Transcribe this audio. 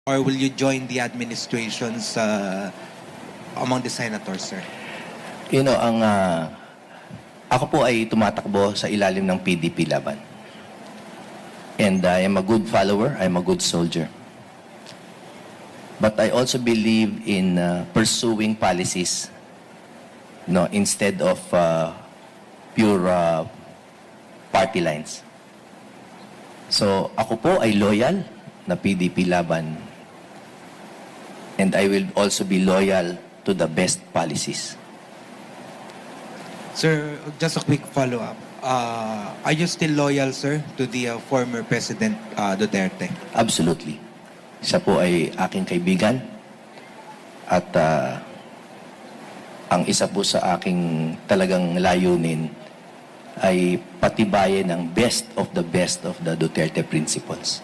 or will you join the administrations among the senators, sir? You know, ako po ay tumatakbo sa ilalim ng PDP Laban. And I am a good follower, I am a good soldier. But I also believe in pursuing policies, no, instead of pure party lines. So ako po ay loyal na PDP Laban, and I will also be loyal to the best policies. Sir, just a quick follow-up. Are you still loyal, sir, to the former President Duterte? Absolutely. Siya po ay aking kaibigan at ang isa po sa aking talagang layunin ay patibayan ng best of the Duterte principles.